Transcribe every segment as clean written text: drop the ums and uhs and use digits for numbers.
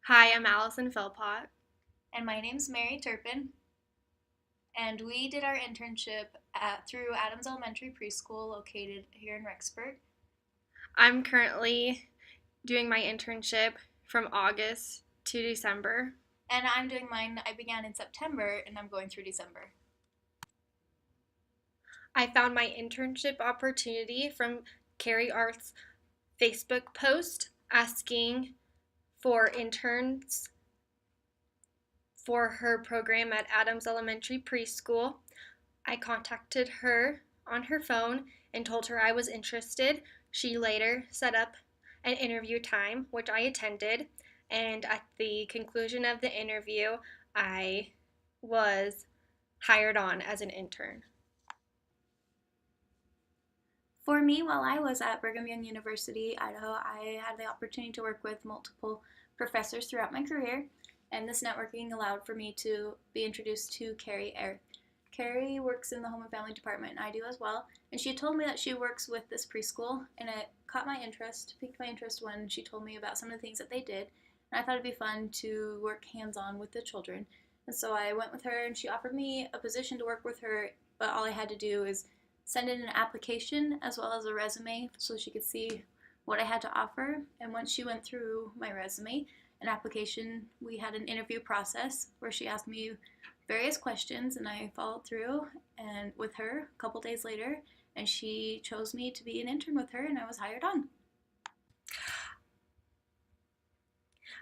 Hi, I'm Allison Philpott. And my name's Mary Turpin, and we did our internship through Adams Elementary Preschool located here in Rexburg. I'm currently doing my internship from August to December. And I'm doing mine, I began in September, and I'm going through December. I found my internship opportunity from Carrie Arth's Facebook post asking for interns for her program at Adams Elementary Preschool. I contacted her on her phone and told her I was interested. She later set up an interview time, which I attended, and at the conclusion of the interview, I was hired on as an intern. For me, while I was at Brigham Young University, Idaho, I had the opportunity to work with multiple professors throughout my career, and this networking allowed for me to be introduced to Carrie Arth. Carrie works in the Home and Family Department, and I do as well. And she told me that she works with this preschool, and it piqued my interest when she told me about some of the things that they did. And I thought it'd be fun to work hands on with the children. And so I went with her, and she offered me a position to work with her, but all I had to do is send in an application as well as a resume so she could see what I had to offer. And once she went through my resume and application, we had an interview process where she asked me various questions and I followed through and with her a couple days later, and she chose me to be an intern with her, and I was hired on.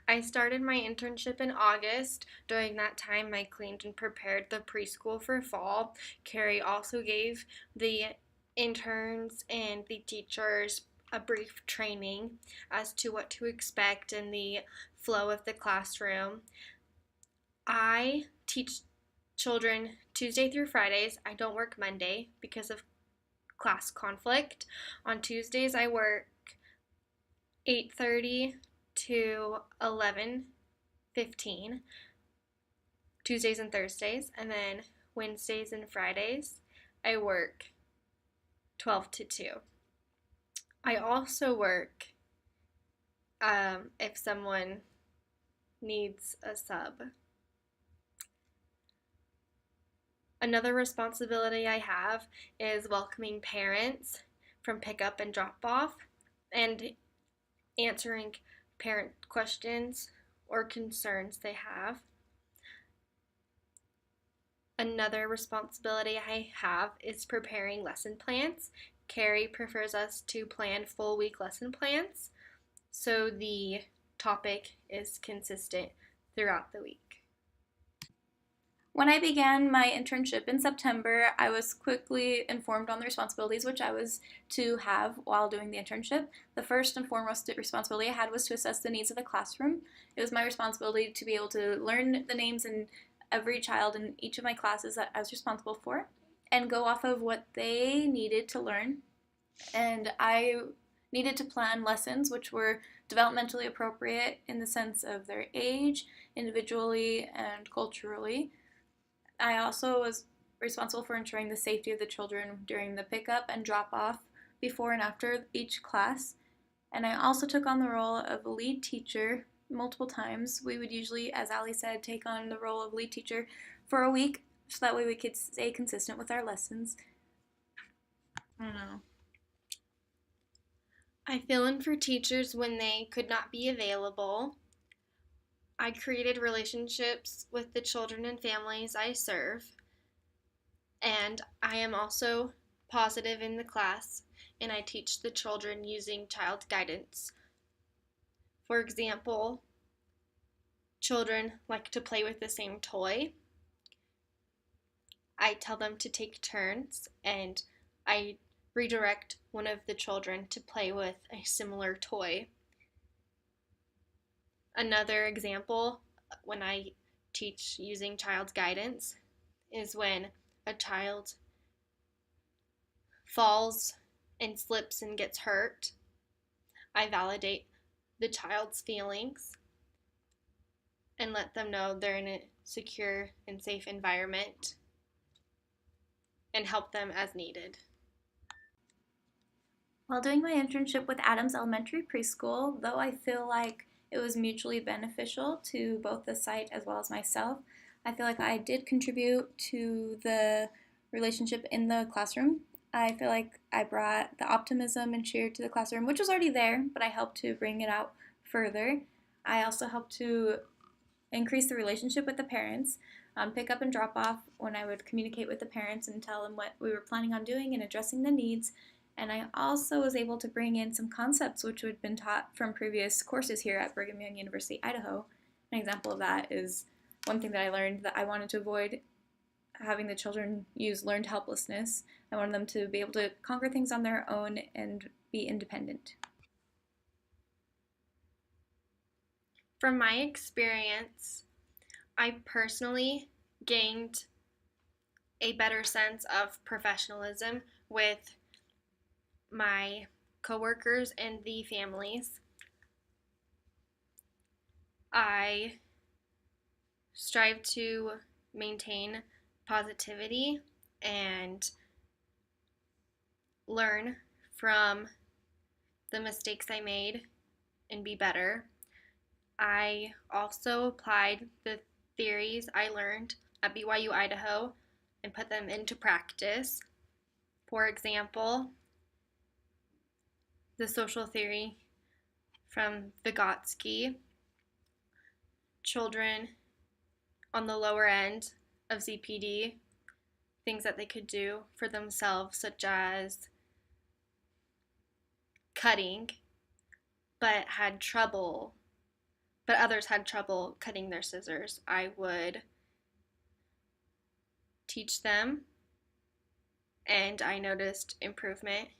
I started my internship in August. During that time, I cleaned and prepared the preschool for fall. Carrie also gave the interns and the teachers a brief training as to what to expect in the flow of the classroom. I teach children Tuesday through Fridays. I don't work Monday because of class conflict. On Tuesdays, I work 8:30 to 11:15, Tuesdays and Thursdays, and then Wednesdays and Fridays I work 12 to 2. I also work if someone needs a sub. Another responsibility I have is welcoming parents from pickup and drop off and answering parent questions or concerns they have. Another responsibility I have is preparing lesson plans. Carrie prefers us to plan full week lesson plans so the topic is consistent throughout the week. When I began my internship in September, I was quickly informed on the responsibilities which I was to have while doing the internship. The first and foremost responsibility I had was to assess the needs of the classroom. It was my responsibility to be able to learn the names in every child in each of my classes that I was responsible for and go off of what they needed to learn. And I needed to plan lessons which were developmentally appropriate in the sense of their age, individually and culturally. I also was responsible for ensuring the safety of the children during the pickup and drop off before and after each class. And I also took on the role of a lead teacher multiple times. We would usually, as Ali said, take on the role of lead teacher for a week so that way we could stay consistent with our lessons. I don't know. I fill in for teachers when they could not be available. I created relationships with the children and families I serve. And I am also positive in the class, and I teach the children using child guidance. For example, children like to play with the same toy. I tell them to take turns, and I redirect one of the children to play with a similar toy. Another example when I teach using child guidance is when a child falls and slips and gets hurt. I validate the child's feelings and let them know they're in a secure and safe environment and help them as needed. While doing my internship with Adams Elementary Preschool, though I feel like It was mutually beneficial to both the site as well as myself. I feel like I did contribute to the relationship in the classroom. I feel like I brought the optimism and cheer to the classroom, which was already there, but I helped to bring it out further. I also helped to increase the relationship with the parents, pick up and drop off when I would communicate with the parents and tell them what we were planning on doing and addressing the needs. And I also was able to bring in some concepts which had been taught from previous courses here at Brigham Young University, Idaho. An example of that is one thing that I learned that I wanted to avoid having the children use learned helplessness. I wanted them to be able to conquer things on their own and be independent. From my experience, I personally gained a better sense of professionalism with my coworkers and the families. I strive to maintain positivity and learn from the mistakes I made and be better. I also applied the theories I learned at BYU Idaho and put them into practice. For example, the social theory from Vygotsky, children on the lower end of ZPD, things that they could do for themselves, such as cutting, but others had trouble cutting their scissors. I would teach them, and I noticed improvement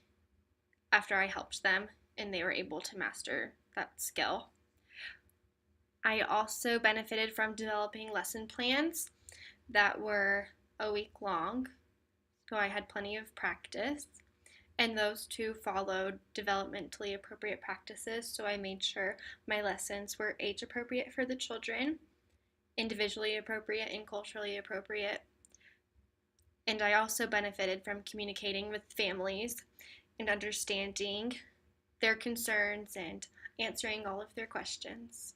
after I helped them and they were able to master that skill. I also benefited from developing lesson plans that were a week long, so I had plenty of practice. And those two followed developmentally appropriate practices, so I made sure my lessons were age appropriate for the children, individually appropriate, and culturally appropriate. And I also benefited from communicating with families and understanding their concerns and answering all of their questions.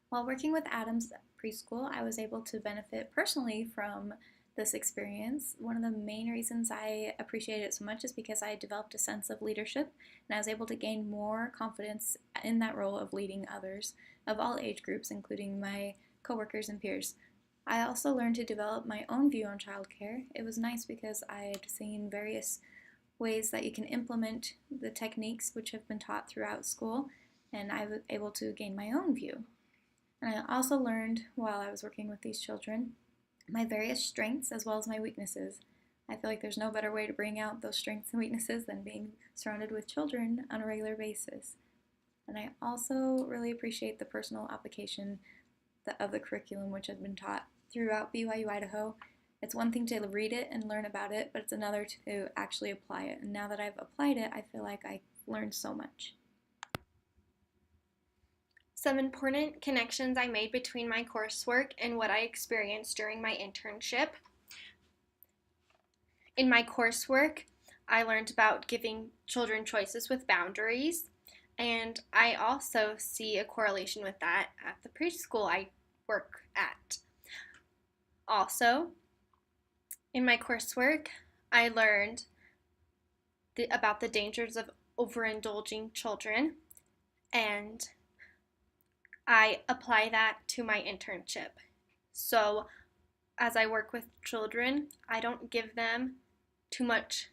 While working with Adams Preschool, I was able to benefit personally from this experience. One of the main reasons I appreciated it so much is because I developed a sense of leadership and I was able to gain more confidence in that role of leading others of all age groups, including my coworkers and peers. I also learned to develop my own view on childcare. It was nice because I had seen various ways that you can implement the techniques which have been taught throughout school, and I was able to gain my own view. And I also learned while I was working with these children my various strengths as well as my weaknesses. I feel like there's no better way to bring out those strengths and weaknesses than being surrounded with children on a regular basis. And I also really appreciate the personal application of the curriculum which has been taught throughout BYU Idaho. It's one thing to read it and learn about it, but it's another to actually apply it. And now that I've applied it, I feel like I learned so much. Some important connections I made between my coursework and what I experienced during my internship. In my coursework, I learned about giving children choices with boundaries, and I also see a correlation with that at the preschool I work at. Also, in my coursework, I learned about the dangers of overindulging children, and I apply that to my internship. So, as I work with children, I don't give them too much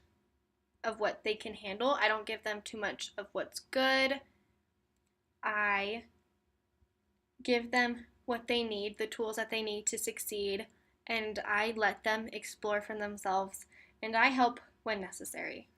of what they can handle. I don't give them too much of what's good. I give them what they need, the tools that they need to succeed, and I let them explore for themselves, and I help when necessary.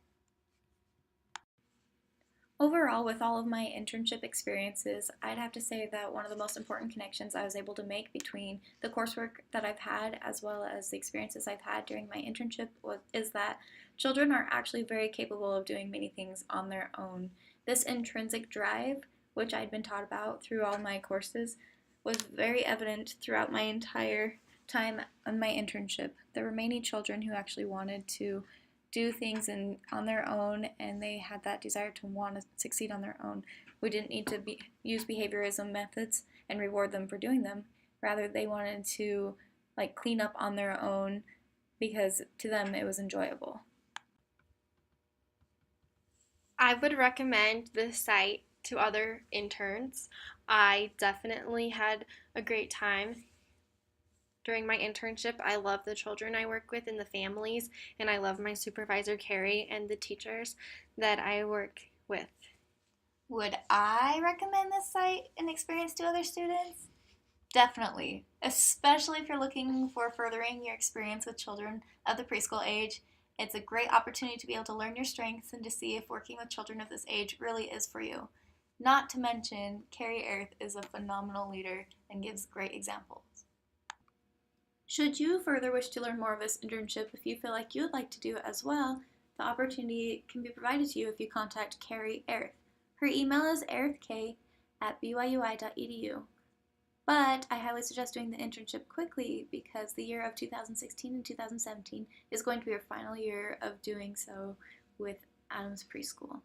Overall, with all of my internship experiences, I'd have to say that one of the most important connections I was able to make between the coursework that I've had as well as the experiences I've had during my internship is that children are actually very capable of doing many things on their own. This intrinsic drive, which I'd been taught about through all my courses, was very evident throughout my entire time on my internship. There were many children who actually wanted to do things on their own, and they had that desire to want to succeed on their own. We didn't need to use behaviorism methods and reward them for doing them. Rather, they wanted to clean up on their own because to them it was enjoyable. I would recommend this site to other interns. I definitely had a great time during my internship. I love the children I work with and the families, and I love my supervisor, Carrie, and the teachers that I work with. Would I recommend this site and experience to other students? Definitely, especially if you're looking for furthering your experience with children of the preschool age. It's a great opportunity to be able to learn your strengths and to see if working with children of this age really is for you. Not to mention, Carrie Earth is a phenomenal leader and gives great examples. Should you further wish to learn more of this internship, if you feel like you would like to do it as well, the opportunity can be provided to you if you contact Carrie Earth. Her email is earthk@byui.edu. But I highly suggest doing the internship quickly because the year of 2016 and 2017 is going to be our final year of doing so with Adams Preschool.